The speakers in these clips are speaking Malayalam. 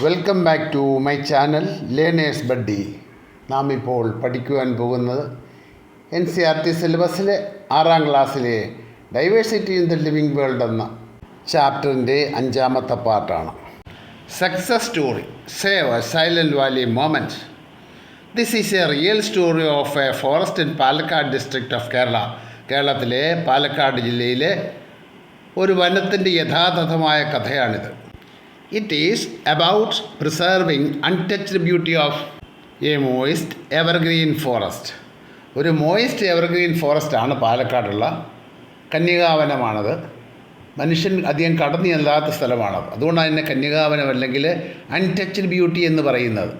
Welcome back to my channel learners buddy. നാം ഇപ്പോൾ പഠിക്കുവാൻ പോകുന്നത് NCERT സിലബസിലെ 6ാം ക്ലാസ്സിലെ diversity in the living world എന്ന ചാപ്റ്ററിൻ്റെ 5ാമത്തെ പാർട്ടാണ്. Success story, save a Silent Valley movement. This is a real story of a forest in Palakkad district of Kerala. കേരളത്തിലെ പാലക്കാട് ജില്ലയിലെ ഒരു വനത്തിൻ്റെ യഥാർത്ഥമായ കഥയാണിത്. It is about preserving untouched beauty of a moist evergreen forest. ഒരു മോയിസ്റ്റ് എവർഗ്രീൻ ഫോറസ്റ്റാണ് പാലക്കാടുള്ള കന്യകാവനമാണത്. മനുഷ്യൻ അധികം കടന്നു ചെല്ലാത്ത സ്ഥലമാണത്. അതുകൊണ്ടാണ് അതിനെ കന്യകാവനം അല്ലെങ്കിൽ അൺടച്ച്ഡ് ബ്യൂട്ടി എന്ന് പറയുന്നത്.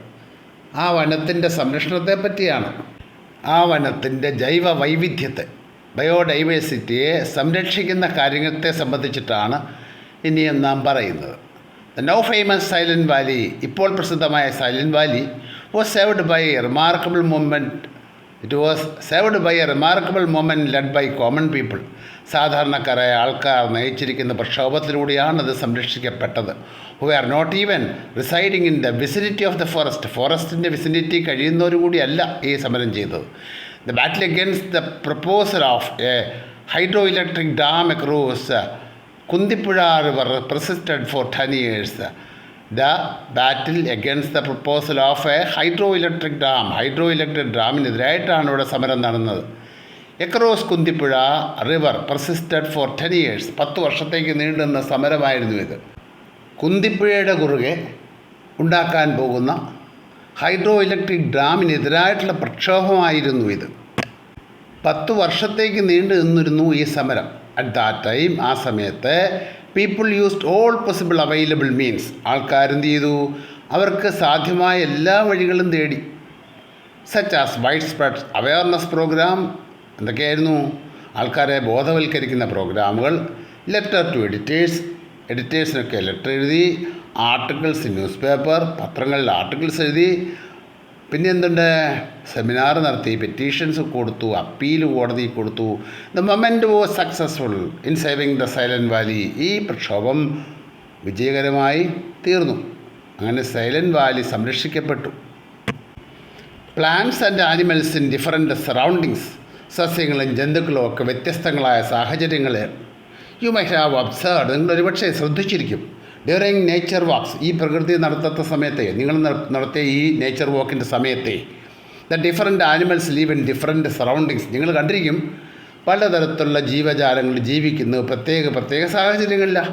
ആ വനത്തിൻ്റെ സംരക്ഷണത്തെ പറ്റിയാണ്. ആ വനത്തിൻ്റെ ജൈവ വൈവിധ്യത്തെ, ബയോഡൈവേഴ്സിറ്റിയെ സംരക്ഷിക്കുന്ന കാര്യത്തെ സംബന്ധിച്ചിട്ടാണ് ഇനിയും നാം പറയുന്നത്. The now famous Silent Valley, ഇപ്പോൾ പ്രസിദ്ധമായ silent Valley, was saved by a remarkable movement. It was saved by a remarkable movement led by common people. സാധാരണക്കാരായ ആൾക്കാർ നയിച്ചിരിക്കുന്ന പ്രക്ഷോഭത്തിലൂടെയാണ് അത് സംരക്ഷിക്കപ്പെട്ടത്. Who are not even residing in the vicinity of the forest. ഫോറസ്റ്റിൻ്റെ വിസിനിറ്റി കഴിയുന്നവരും കൂടിയല്ല ഈ സമരം ചെയ്തത്. The battle against the proposal of a hydroelectric dam across Kundipuzha River persisted for 10 years. The battle against the proposal of a hydroelectric ഡാമിനെതിരായിട്ടാണ് ഇവിടെ സമരം നടന്നത്. Across Kunthipuzha river persisted for 10 years. 10 വർഷത്തേക്ക് നീണ്ടുന്ന സമരമായിരുന്നു ഇത്. കുന്തിപ്പുഴയുടെ കുറുകെ ഉണ്ടാക്കാൻ പോകുന്ന ഹൈഡ്രോ ഇലക്ട്രിക് ഡാമിനെതിരായിട്ടുള്ള പ്രക്ഷോഭമായിരുന്നു ഇത്. 10 വർഷത്തേക്ക് നീണ്ടു നിന്നിരുന്നു ഈ സമരം. അറ്റ് ദാറ്റ് ടൈം, ആ സമയത്ത് people used all possible available means. ആൾക്കാരെന്ത് ചെയ്തു? അവർക്ക് സാധ്യമായ എല്ലാ വഴികളും തേടി. Such as wide spread awareness program. എന്തൊക്കെയായിരുന്നു? ആൾക്കാരെ ബോധവൽക്കരിക്കുന്ന പ്രോഗ്രാമുകൾ. ലെറ്റർ ടു എഡിറ്റേഴ്സിനൊക്കെ ലെറ്റർ എഴുതി. ആർട്ടിക്കിൾസ് ഇൻ ന്യൂസ് പേപ്പർ, പത്രങ്ങളിൽ ആർട്ടിക്കിൾസ് എഴുതി. പിന്നെ എന്തുണ്ട്? സെമിനാർ നടത്തി, പെറ്റീഷൻസ് കൊടുത്തു, അപ്പീൽ കോടതി കൊടുത്തു. The movement was successful in saving the Silent Valley. ഈ പ്രക്ഷോഭം വിജയകരമായി തീർന്നു. അങ്ങനെ സൈലൻറ്റ് വാലി സംരക്ഷിക്കപ്പെട്ടു. Plants and animals in different surroundings. സസ്യങ്ങളും ജന്തുക്കളും ഒക്കെ വ്യത്യസ്തങ്ങളായ സാഹചര്യങ്ങളിൽ യു മൈ ഹാവ് ഒബ്സർവ്ഡ്. നിങ്ങൾ ഒരുപക്ഷെ ശ്രദ്ധിച്ചിരിക്കും. ഡ്യൂറിങ് നേച്ചർ വാക്സ്, ഈ പ്രകൃതി നടത്താത്ത സമയത്തെ, നിങ്ങൾ നടത്തിയ ഈ നേച്ചർ വാക്കിൻ്റെ സമയത്തെ, the different animals live in different surroundings. നിങ്ങൾ കണ്ടിരിക്കും പലതരത്തിലുള്ള ജീവജാലങ്ങൾ ജീവിക്കുന്നത് പ്രത്യേക സാഹചര്യങ്ങളിലാണ്.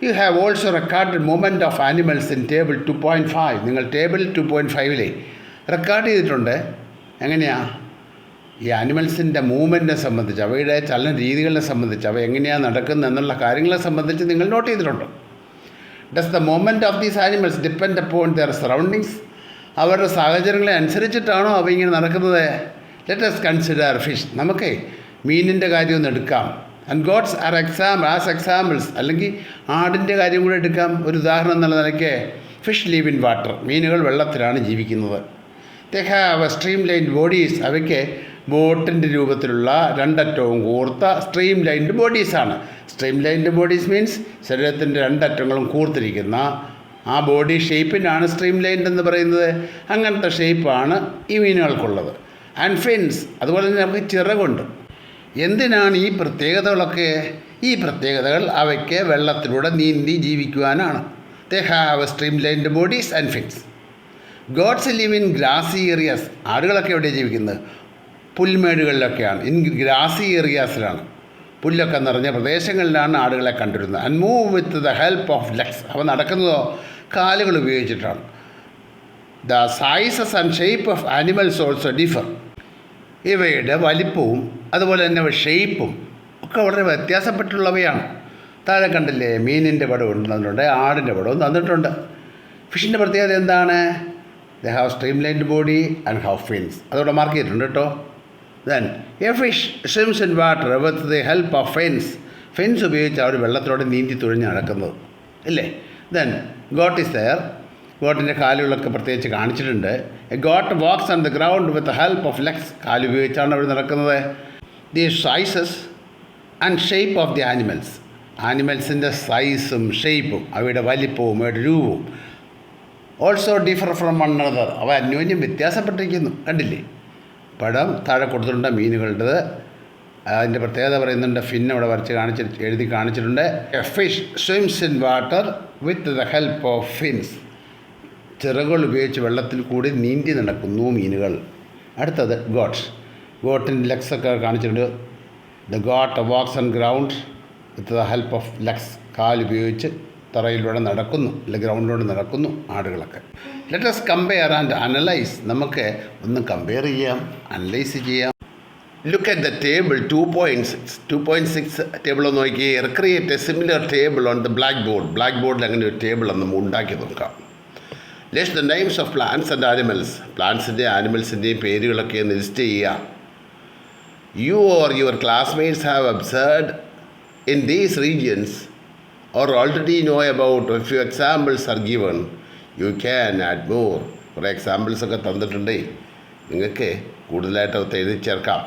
You have also recorded movement of animals in table 2.5. നിങ്ങൾ ടേബിൾ 2.5 റെക്കോർഡ് ചെയ്തിട്ടുണ്ട്. എങ്ങനെയാണ്? ഈ ആനിമൽസിൻ്റെ മൂവ്മെൻറ്റിനെ സംബന്ധിച്ച്, അവയുടെ ചലന രീതികളെ സംബന്ധിച്ച്, അവ എങ്ങനെയാണ് നടക്കുന്നത് എന്നുള്ള കാര്യങ്ങളെ സംബന്ധിച്ച് നിങ്ങൾ നോട്ട് ചെയ്തിട്ടുണ്ട്. Does the movement of these animals depend upon their surroundings. അവരുടെ സാഹചര്യങ്ങളെ അനുസരിച്ചിട്ടാണോ അവ ഇങ്ങനെ നടക്കുന്നത്? Let us consider fish. നമുക്ക് മീനിൻ്റെ കാര്യം ഒന്ന് എടുക്കാം. And goats are examples. അല്ലെങ്കിൽ ആടിൻ്റെ കാര്യം കൂടെ എടുക്കാം ഒരു ഉദാഹരണം എന്നുള്ള നിലയ്ക്ക്. Fish live in water. മീനുകൾ വെള്ളത്തിലാണ് ജീവിക്കുന്നത്. They have streamline bodies. അവയ്ക്ക് ബോട്ടിൻ്റെ രൂപത്തിലുള്ള രണ്ടറ്റവും കൂർത്ത സ്ട്രീം ലൈൻഡ് ബോഡീസാണ്. സ്ട്രീം ലൈൻഡ് ബോഡീസ് മീൻസ് ശരീരത്തിൻ്റെ രണ്ടറ്റങ്ങളും കൂർത്തിരിക്കുന്ന ആ ബോഡി ഷേപ്പിനാണ് സ്ട്രീം ലൈൻഡ് എന്ന് പറയുന്നത്. അങ്ങനത്തെ ഷേപ്പാണ് ഈ മീനുകൾക്കുള്ളത്. ആൻഡ് ഫിൻസ്, അതുപോലെ തന്നെ നമുക്ക് ചിറകുണ്ട്. എന്തിനാണ് ഈ പ്രത്യേകതകളൊക്കെ? ഈ പ്രത്യേകതകൾ അവയ്ക്ക് വെള്ളത്തിലൂടെ നീന്തി ജീവിക്കുവാനാണ്. They have streamlined bodies and fins. Goats live in grassy areas. ആടുകളൊക്കെ എവിടെയാണ് ജീവിക്കുന്നത്? പുൽമേടുകളിലൊക്കെയാണ്. ഇൻ ഗ്രാസി ഏരിയാസിലാണ്, പുല്ലൊക്കെ നിറഞ്ഞ പ്രദേശങ്ങളിലാണ് ആടുകളെ കണ്ടിരുന്നത്. And move with the help of legs. അവ നടക്കുന്നതോ കാലുകൾ ഉപയോഗിച്ചിട്ടാണ്. The sizes and shape of animals also differ. ഇവയുടെ വലിപ്പവും അതുപോലെ തന്നെ ഷേപ്പും ഒക്കെ വളരെ വ്യത്യാസപ്പെട്ടുള്ളവയാണ്. താഴെ കണ്ടില്ലേ, മീനിൻ്റെ പടവും തന്നിട്ടുണ്ട്, ആടിൻ്റെ പടവും തന്നിട്ടുണ്ട്. ഫിഷിൻ്റെ പ്രത്യേകത എന്താണ്? ദേ have stream lined body and have fins. അതോടെ മാർക്ക് ചെയ്തിട്ടുണ്ട് കേട്ടോ. Then a fish swims in water with the help of fins. Fins ഉപയോഗിച്ച് അവർ വെള്ളത്തിലൂടെ നീന്തി തുഴഞ്ഞ് നടക്കുന്നത് ഇല്ലേ? Then goat is there. ഗോട്ടിൻ്റെ കാലുകളൊക്കെ പ്രത്യേകിച്ച് കാണിച്ചിട്ടുണ്ട്. A goat walks on the ground with the help of legs. കാല് ഉപയോഗിച്ചാണ് അവർ നടക്കുന്നത്. The sizes and shape of the ആനിമൽസിൻ്റെ സൈസും ഷേപ്പും അവയുടെ വലിപ്പവും അവയുടെ രൂപവും also differ from one another. അവ അന്യോന്യം വ്യത്യാസപ്പെട്ടിരിക്കുന്നു. കണ്ടില്ലേ? പടം താഴെ കൊടുത്തിട്ടുണ്ട് മീനുകളുടേത്. അതിൻ്റെ പ്രത്യേകത പറയുന്നുണ്ട്. ഫിൻ അവിടെ എഴുതി കാണിച്ചിട്ടുണ്ട്. A fish സ്വിംസ് in water with the help of fins. ചിറകുകൾ ഉപയോഗിച്ച് വെള്ളത്തിൽ കൂടി നീന്തി നടക്കുന്നു മീനുകൾ. അടുത്തത് ഗോട്ടിൻ്റെ ലെഗ്സൊക്കെ കാണിച്ചിട്ടുണ്ട്. The goat walks on ground with the help of legs. കാലുപയോഗിച്ച് തറയിലൂടെ നടക്കുന്നു, അല്ലെങ്കിൽ ഗ്രൗണ്ടിലൂടെ നടക്കുന്നു ആടുകളൊക്കെ. Let us compare and analyse. നമുക്ക് ഒന്ന് കമ്പയർ ചെയ്യാം, അനലൈസ് ചെയ്യാം. Look at the table 2.6 table ഒന്ന് നോക്കി. Recreate a similar table on the black ബോർഡിൽ അങ്ങനെ ഒരു ടേബിൾ ഒന്ന് ഉണ്ടാക്കി നോക്കാം. List the names of plants and animals. പ്ലാന്റ്സിൻ്റെയും ആനിമൽസിൻ്റെയും പേരുകളൊക്കെ ഒന്ന് ലിസ്റ്റ് ചെയ്യുക. You or your classmates have observed in these regions or already know about. If few examples are given, you can add more. കുറേ എക്സാമ്പിൾസൊക്കെ തന്നിട്ടുണ്ട്, നിങ്ങൾക്ക് കൂടുതലായിട്ട് അത് എഴുതി ചേർക്കാം.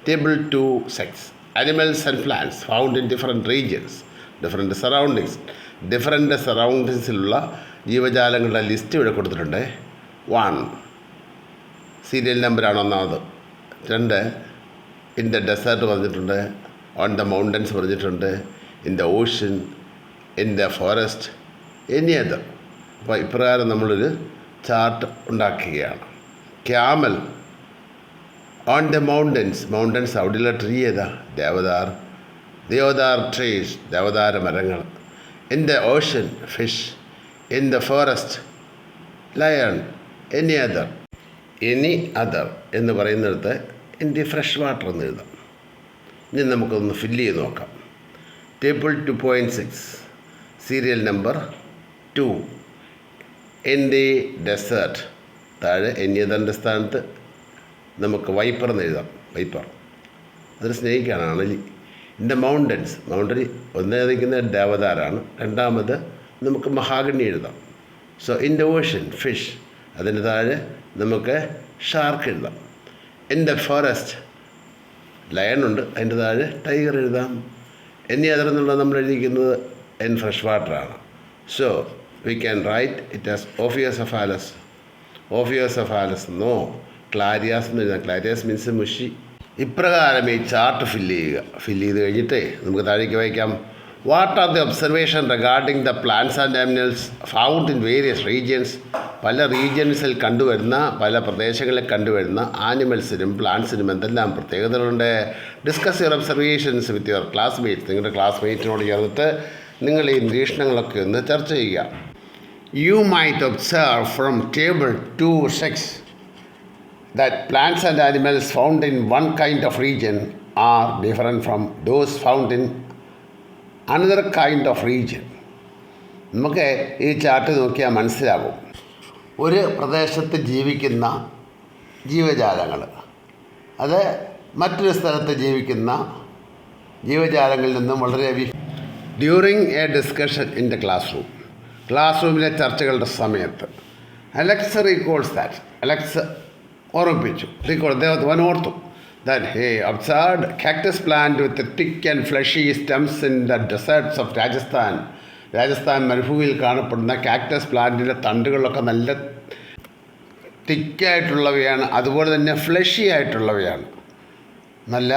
Table 2.6 animals and plants found in different regions, different സറൗണ്ടിങ്സിലുള്ള ജീവജാലങ്ങളുടെ ലിസ്റ്റ് ഇവിടെ കൊടുത്തിട്ടുണ്ട്. 1 സീരിയൽ നമ്പറാണ് ഒന്നാമത്. 2 ഇൻ ദ ഡെസേർട്ട് പറഞ്ഞിട്ടുണ്ട്, ഓൺ ദ മൗണ്ടൻസ് പറഞ്ഞിട്ടുണ്ട്, in the ocean, in the forest, any other. അപ്പോൾ ഇപ്രകാരം നമ്മളൊരു ചാർട്ട് ഉണ്ടാക്കുകയാണ്. ക്യാമൽ ഓൺ ദ മൗണ്ടൻസ് അവിടെയുള്ള ട്രീ ഏതാ? ദേവദാർ ട്രീസ്, ദേവദാര മരങ്ങൾ. In the ocean fish, in the forest lion, any other എന്ന് പറയുന്നിടത്ത് ഇൻ ദി ഫ്രഷ് വാട്ടർ എന്ന് എഴുതാം. ഇനി നമുക്കൊന്ന് ഫില്ല് ചെയ്ത് നോക്കാം. Table 2.6 serial number 2 in the desert. താഴെ എനിയതറിൻ്റെ സ്ഥാനത്ത് നമുക്ക് വൈപ്പർ എന്ന് എഴുതാം. വൈപ്പർ അതൊരു സ്നേഹിക്കാണ്, അണലി. ഇൻ ദ മൗണ്ടൻസ്, ഒന്ന് എഴുതിക്കുന്നത് ദേവദാരാണ്. രണ്ടാമത് നമുക്ക് മഹാഗണി എഴുതാം. So in the ocean fish, അതിന് താഴെ നമുക്ക് ഷാർക്ക് എഴുതാം. ഇൻ ദ ഫോറസ്റ്റ് ലയൺ ഉണ്ട്, അതിൻ്റെ താഴെ ടൈഗർ എഴുതാം. എനി അതർ എന്നുള്ളത് നമ്മൾ എഴുതിയിരിക്കുന്നത് ഇൻ ഫ്രഷ് വാട്ടറാണ്. So we can write it as ophiocephalus എന്നോ ക്ലാരിയാസ് എന്ന് എഴുതാം. ക്ലാരിയാസ് മീൻസ് മുഷി. ഇപ്രകാരം ഈ ചാർട്ട് ഫില്ല് ചെയ്ത് കഴിഞ്ഞിട്ട് നമുക്ക് താഴേക്ക് വായിക്കാം. What are the observation regarding the plants and animals found in various regions. പല റീജിയൻസിൽ കണ്ടുവരുന്ന, പല പ്രദേശങ്ങളിൽ കണ്ടുവരുന്ന ആനിമൽസിനും പ്ലാന്റ്സിനും എന്തെല്ലാം പ്രത്യേകതകളുണ്ട്. Discuss your observations with your classmates. നിങ്ങളുടെ ക്ലാസ്മേറ്റിനോട് ചേർന്നിട്ട് നിങ്ങൾ ഈ നിരീക്ഷണങ്ങളൊക്കെ ഒന്ന് ചർച്ച ചെയ്യുക. You might observe from table 2.6 that plants and animals found in one kind of region are different from those found in another kind of region. നമുക്ക് ഈ ചാർട്ട് നോക്കിയാൽ മനസ്സിലാകും, ഒരു പ്രദേശത്ത് ജീവിക്കുന്ന ജീവജാലങ്ങൾ അത് മറ്റൊരു സ്ഥലത്ത് ജീവിക്കുന്ന ജീവജാലങ്ങളിൽ നിന്നും വളരെ during A discussion in the class റൂമിലെ ചർച്ചകളുടെ സമയത്ത് അലക്സ് റീകോൾസ് ദാറ്റ്. അലക്സ് ഓർമ്മിപ്പിച്ചു, അവൻ ഓർത്തു. That he observed cactus plant with thick and fleshy stems in the deserts of Rajasthan. Rajasthan മരുഭൂമിയിൽ കാണപ്പെടുന്ന കാക്ടസ് പ്ലാന്റിൻ്റെ തണ്ടുകളൊക്കെ നല്ല തിക്കായിട്ടുള്ളവയാണ്, അതുപോലെ തന്നെ ഫ്ലഷി ആയിട്ടുള്ളവയാണ്. നല്ല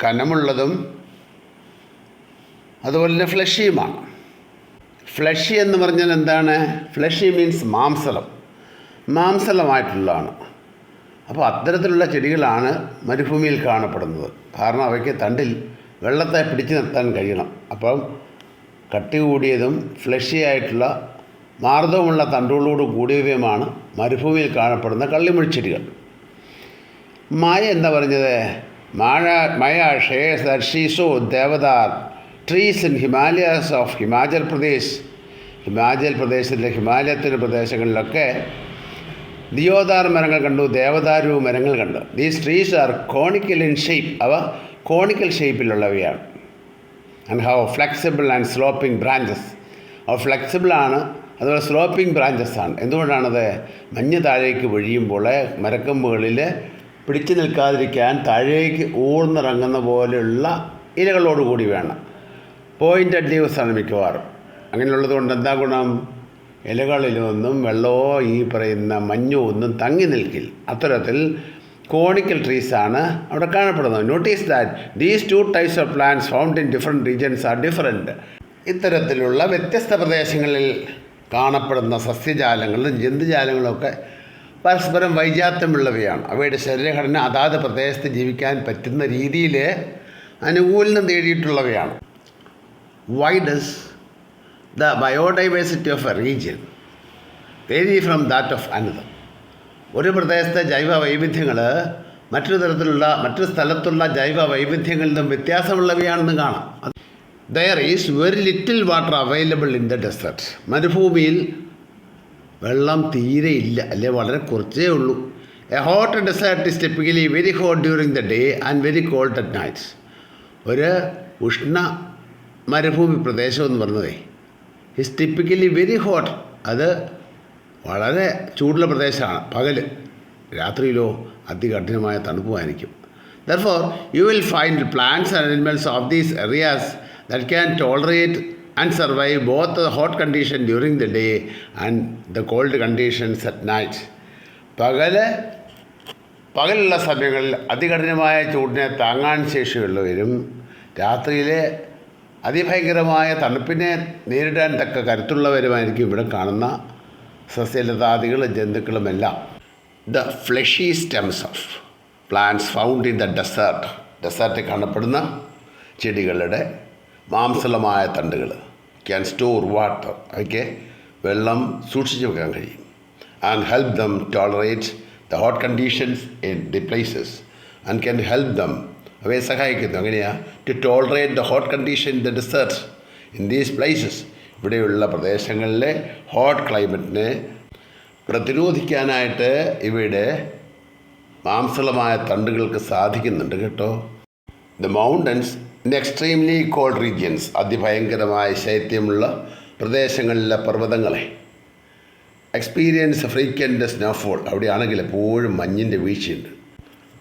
കനമുള്ളതും അതുപോലെ തന്നെ ഫ്ലഷിയുമാണ്. ഫ്ലഷി എന്ന് പറഞ്ഞാൽ എന്താണ്? ഫ്ലഷി മീൻസ് മാംസലമായിട്ടുള്ളതാണ്. അപ്പോൾ അത്തരത്തിലുള്ള ചെടികളാണ് മരുഭൂമിയിൽ കാണപ്പെടുന്നത്. കാരണം അവയ്ക്ക് തണ്ടിൽ വെള്ളത്തെ പിടിച്ചു നിർത്താൻ കഴിയണം. അപ്പം കട്ടി കൂടിയതും ഫ്ലഷി ആയിട്ടുള്ള മാർദ്ദവുമുള്ള തണ്ടുകളോട് കൂടിയവയുമാണ് മരുഭൂമിയിൽ കാണപ്പെടുന്ന കള്ളിമുൾച്ചെടികൾ. മായ എന്താ പറഞ്ഞത്? Maya shares that she saw deodar trees in Himalayas of Himachal പ്രദേശിലെ ഹിമാലയത്തിൻ്റെ പ്രദേശങ്ങളിലൊക്കെ ദിയോദാർ മരങ്ങൾ കണ്ടു, ദേവദാരു മരങ്ങൾ കണ്ടു. These trees are conical in shape. അവ കോണിക്കൽ ഷേപ്പിലുള്ളവയാണ്. And how flexible and sloping branches. അവ ഫ്ലെക്സിബിളാണ്, അതുപോലെ സ്ലോപ്പിംഗ് ബ്രാഞ്ചസ് ആണ്. എന്തുകൊണ്ടാണത്? മഞ്ഞ് താഴേക്ക് പൊഴിയുമ്പോൾ മരക്കൊമ്പുകളിൽ പിടിച്ചു നിൽക്കാതിരിക്കാൻ താഴേക്ക് ഊർന്നിറങ്ങുന്ന പോലെയുള്ള ഇലകളോടുകൂടി വേണം. പോയിൻ്റഡ് ലീവ്സ് ആണ് മിക്കവാറും. അങ്ങനെയുള്ളത് കൊണ്ട് എന്താ ഗുണം? ഇലകളിലൊന്നും വെള്ളമോ ഈ പറയുന്ന മഞ്ഞോ ഒന്നും തങ്ങി നിൽക്കില്ല. അത്തരത്തിൽ കോണിക്കൽ ട്രീസാണ് അവിടെ കാണപ്പെടുന്നത്. Notice that these 2 types of plants found in different regions are different. ഇത്തരത്തിലുള്ള വ്യത്യസ്ത പ്രദേശങ്ങളിൽ കാണപ്പെടുന്ന സസ്യജാലങ്ങളും ജന്തുജാലങ്ങളുമൊക്കെ പരസ്പരം വൈജാത്യമുള്ളവയാണ്. അവയുടെ ശരീരഘടന അതാത് പ്രദേശത്ത് ജീവിക്കാൻ പറ്റുന്ന രീതിയിൽ അനുകൂലനം നേടിയിട്ടുള്ളവയാണ്. Why does the biodiversity of a region vary from that of another? ഒരു പ്രദേശത്തെ ജൈവ വൈവിധ്യങ്ങൾ മറ്റൊരു സ്ഥലത്തുള്ള ജൈവ വൈവിധ്യങ്ങളിൽ നിന്നും വ്യത്യാസമുള്ളവയാണെന്ന് കാണാം. There is very little water available in the desert. മരുഭൂമിയിൽ വെള്ളം തീരെ ഇല്ല, അല്ലെ വളരെ കുറച്ചേ ഉള്ളൂ. A hot desert is typically very hot during the day and very cold at night. ഒരു ഉഷ്ണ മരുഭൂമി പ്രദേശം എന്ന് പറഞ്ഞതേ ഇസ് ടിപ്പിക്കലി വെരി ഹോട്ട്. അത് വളരെ ചൂടുള്ള പ്രദേശമാണ് പകൽ, രാത്രിയിലോ അതികഠിനമായ തണുപ്പുമായിരിക്കും. Therefore, you will find plants and animals of these areas that can tolerate and survive both the hot condition during the day and the cold conditions at night. പകലുള്ള സമയങ്ങളിൽ അതികഠിനമായ ചൂടിനെ താങ്ങാൻ ശേഷിയുള്ളവരും രാത്രിയിലെ അതിഭയങ്കരമായ തണുപ്പിനെ നേരിടാൻ തക്ക കരുത്തുള്ളവരുമായിരിക്കും ഇവിടെ കാണുന്ന സസ്യലതാദികൾ ജന്തുക്കളുമെല്ലാം. The fleshy stems of plants found in the ഡെസേർട്ടിൽ കാണപ്പെടുന്ന ചെടികളുടെ മാംസളമായ തണ്ടുകൾ ക്യാൻ സ്റ്റോർ വാട്ടർ, അവയ്ക്ക് വെള്ളം സൂക്ഷിച്ചു വെക്കാൻ കഴിയും. And help them tolerate the hot conditions in the places and can help them, അവയെ സഹായിക്കുന്നു. അങ്ങനെയാണ് to tolerate the hot condition in the desert in these places. ഇവിടെയുള്ള പ്രദേശങ്ങളിലെ ഹോട്ട് ക്ലൈമറ്റിനെ പ്രതിരോധിക്കാനായിട്ട് ഇവയുടെ മാംസളമായ തണ്ടുകൾക്ക് സാധിക്കുന്നുണ്ട് കേട്ടോ. The mountains in extremely cold regions, അതിഭയങ്കരമായ ശൈത്യമുള്ള പ്രദേശങ്ങളിലെ പർവ്വതങ്ങളെ എക്സ്പീരിയൻസ് ഫ്രീക്വൻ്റ് സ്നോഫോൾ, അവിടെയാണെങ്കിൽ എപ്പോഴും മഞ്ഞിൻ്റെ വീഴ്ചയുണ്ട്.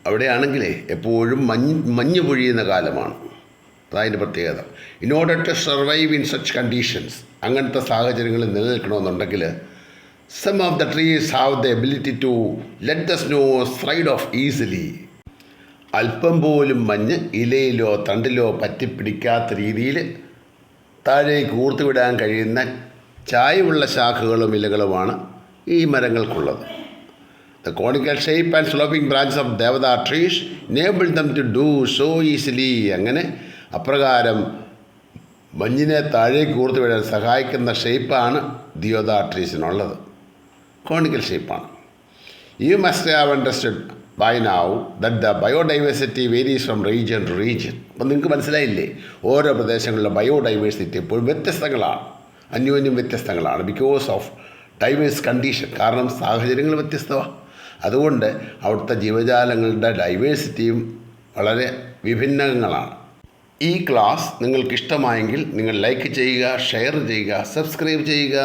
അവിടെയാണെങ്കിലേ എപ്പോഴും മഞ്ഞ് പൊഴിയുന്ന കാലമാണ്, അതതിൻ്റെ പ്രത്യേകത. In order to survive in such conditions, അങ്ങനത്തെ സാഹചര്യങ്ങളിൽ നിലനിൽക്കണമെന്നുണ്ടെങ്കിൽ some of the trees have the ability to let the snow slide off easily. അല്പം പോലും മഞ്ഞ് ഇലയിലോ തണ്ടിലോ പറ്റിപ്പിടിക്കാത്ത രീതിയിൽ താഴേക്ക് ഊർത്തുവിടാൻ കഴിയുന്ന ചായവുള്ള ശാഖകളും ഇലകളുമാണ് ഈ മരങ്ങൾക്കുള്ളത്. The conical shape and sloping branches of Deodar trees enable them to do so easily. അങ്ങനെ അപ്രകാരം മഞ്ഞിനെ താഴേക്ക് ഊർത്ത് വിടാൻ സഹായിക്കുന്ന ഷേപ്പാണ് ദിയോദാർ ട്രീസിനുള്ളത്. കോണിക്കൽ ഷേപ്പാണ്. You must have understood by now that the biodiversity varies from region to region. അപ്പം നിങ്ങൾക്ക് മനസ്സിലായില്ലേ, ഓരോ പ്രദേശങ്ങളിലെ ബയോഡൈവേഴ്സിറ്റി എപ്പോഴും വ്യത്യസ്തങ്ങളാണ്, അന്യോന്യം വ്യത്യസ്തങ്ങളാണ്. ബിക്കോസ് ഓഫ് ഡൈവേഴ്സ് കണ്ടീഷൻ, കാരണം സാഹചര്യങ്ങൾ വ്യത്യസ്തമാണ്. അതുകൊണ്ട് അവിടുത്തെ ജീവജാലങ്ങളുടെ ഡൈവേഴ്സിറ്റിയും വളരെ വിഭിന്നങ്ങളാണ്. ഈ ക്ലാസ് നിങ്ങൾക്കിഷ്ടമായെങ്കിൽ നിങ്ങൾ ലൈക്ക് ചെയ്യുക, ഷെയർ ചെയ്യുക, സബ്സ്ക്രൈബ് ചെയ്യുക.